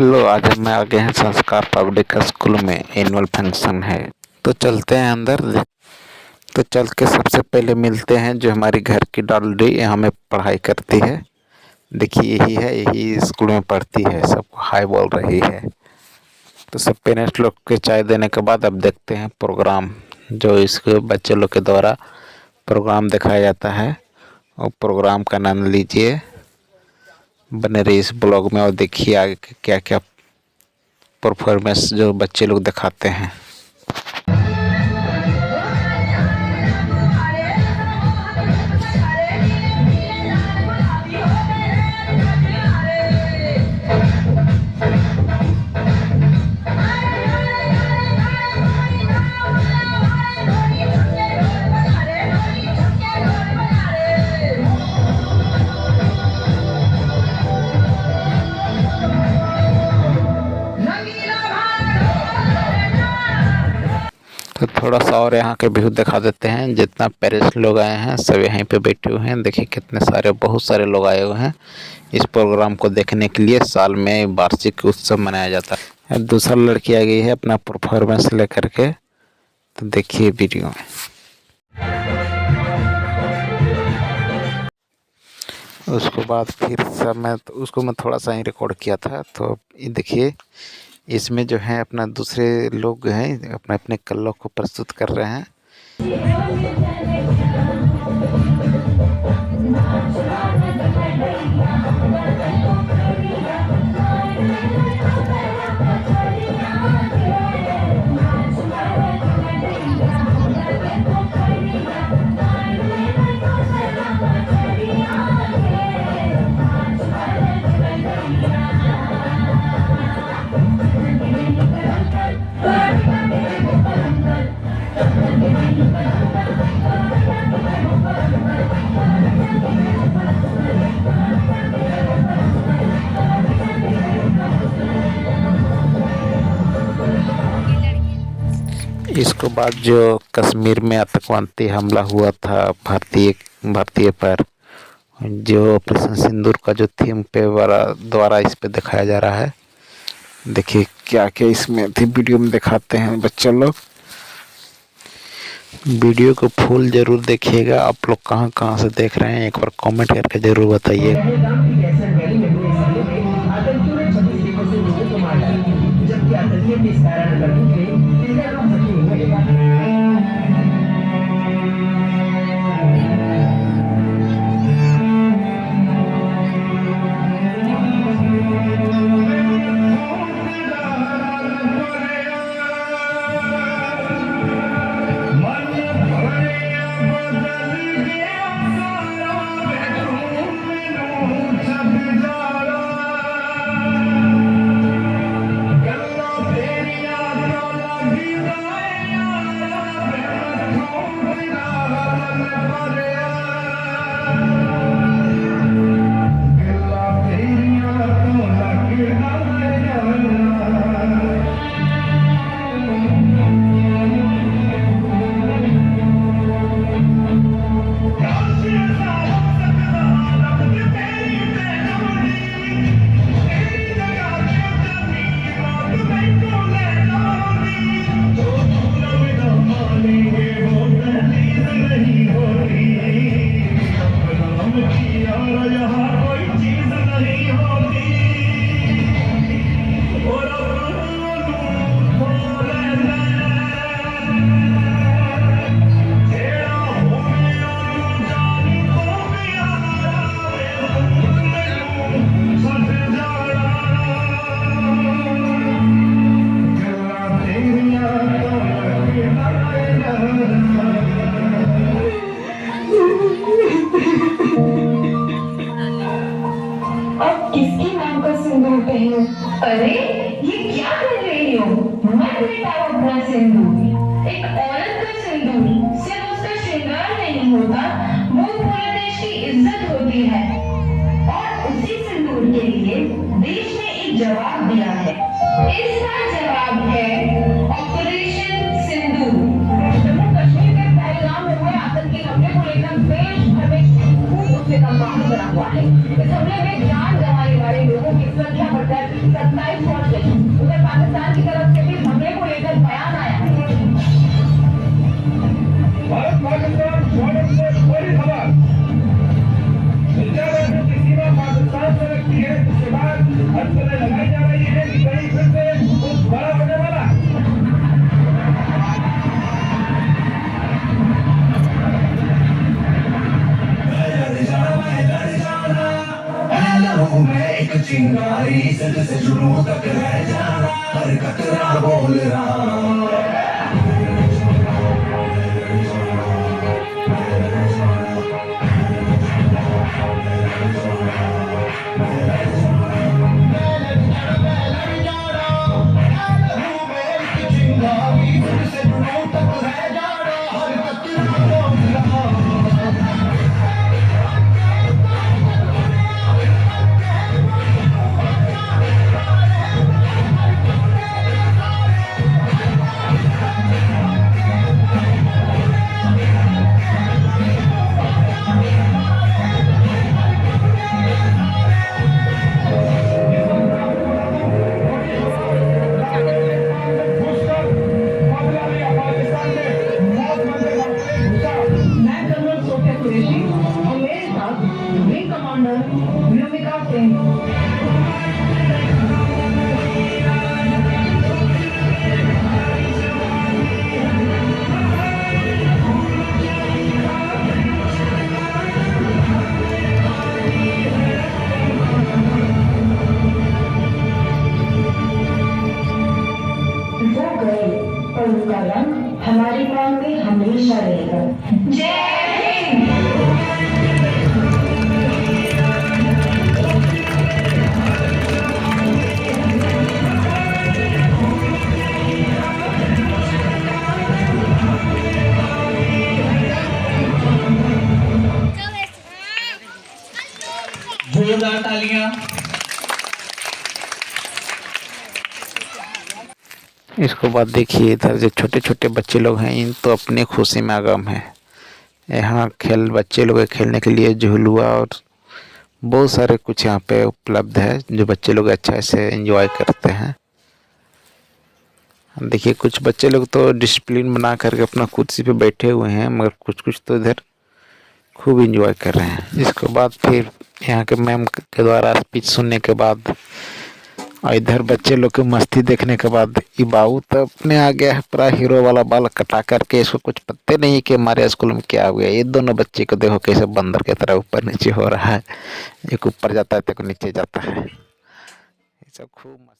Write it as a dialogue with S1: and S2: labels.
S1: Hello, आज हम आ गए हैं संस्कार पब्लिक स्कूल में। एनुअल फंक्शन है तो चलते हैं अंदर। तो चल के सबसे पहले मिलते हैं जो हमारी घर की डॉली यहाँ में पढ़ाई करती है। देखिए यही है, यही स्कूल में पढ़ती है, सबको हाय बोल रही है। तो सब पेरेंट्स लोग के चाय देने के बाद अब देखते हैं प्रोग्राम जो इसके बच्चे लोग के द्वारा प्रोग्राम दिखाया जाता है। और प्रोग्राम का आनंद लीजिए, बने रहिए इस ब्लॉग में और देखिए आगे क्या क्या परफॉर्मेंस जो बच्चे लोग दिखाते हैं। तो थोड़ा सा और यहाँ के व्यू दिखा देते हैं। जितना पेरेंट्स लोग आए हैं सब यहीं पे बैठे हुए हैं। देखिए कितने सारे, बहुत सारे लोग आए हुए हैं इस प्रोग्राम को देखने के लिए। साल में वार्षिक उत्सव मनाया जाता है। दूसरा लड़की आ गई है अपना परफॉर्मेंस लेकर के, तो देखिए वीडियो में। उसके बाद फिर सब उसको मैं थोड़ा सा ही रिकॉर्ड किया था। तो ये देखिए इसमें जो है अपना दूसरे लोग हैं अपने अपने कला को प्रस्तुत कर रहे हैं। इसके बाद जो कश्मीर में आतंकवादी हमला हुआ था भारतीय पर, जो ऑपरेशन सिंदूर का जो थीम पे द्वारा इस पे दिखाया जा रहा है। देखिए क्या क्या इसमें थी, वीडियो में दिखाते हैं बच्चे लोग। वीडियो को फुल जरूर देखिएगा। आप लोग कहाँ कहाँ से देख रहे हैं एक बार कमेंट करके जरूर बताइए।
S2: अरे ये क्या कर रही हो? मत मिटाओ अपना सिंदूर। एक औरत का सिंदूर सिर्फ उसका श्रृंगार नहीं होता, वो पूरे देश की इज्जत होती है। और उसी सिंदूर के लिए देश ने एक जवाब दिया है। इसका जवाब है ऑपरेशन सिंदूर। जम्मू कश्मीर के पहलगाम में हुए आतंकी हमले को लेकर देश भर में खूब उससे का माहौल बना हुआ है। इस हमले में जान गंवाने वाले लोगों की संख्या बढ़कर 27
S3: हर समय लगाई जा रही है कि कहीं फिर से कुछ बड़ा होने वाला। मैं एक चिंगारी सिर से शुरू तक रह जाना, हर कतरा बोल रहा।
S2: और उनका रंग हमारी प्राण में हमेशा रहेगा। जय हिंद।
S3: जोरदार तालियां।
S1: इसके बाद देखिए इधर जो छोटे छोटे बच्चे लोग हैं इन तो अपनी खुशी में आगम है। यहाँ बच्चे लोग खेलने के लिए झुलुआ और बहुत सारे कुछ यहाँ पे उपलब्ध है जो बच्चे लोग अच्छा से एंजॉय करते हैं। देखिए कुछ बच्चे लोग तो डिसिप्लिन बना करके अपना कुर्सी पे बैठे हुए हैं, मगर कुछ कुछ तो इधर खूब एंजॉय कर रहे हैं। इसके बाद फिर यहाँ के मैम के द्वारा स्पीच सुनने के बाद और इधर बच्चे लोग की मस्ती देखने के बाद ये बाबू तो अपने आ गया है पूरा हीरो वाला बाल कटा करके। इसको कुछ पता नहीं कि हमारे स्कूल में क्या हो गया। ये दोनों बच्चे को देखो कैसे बंदर की तरह ऊपर नीचे हो रहा है। एक ऊपर जाता है तो नीचे जाता है। ये सब खूब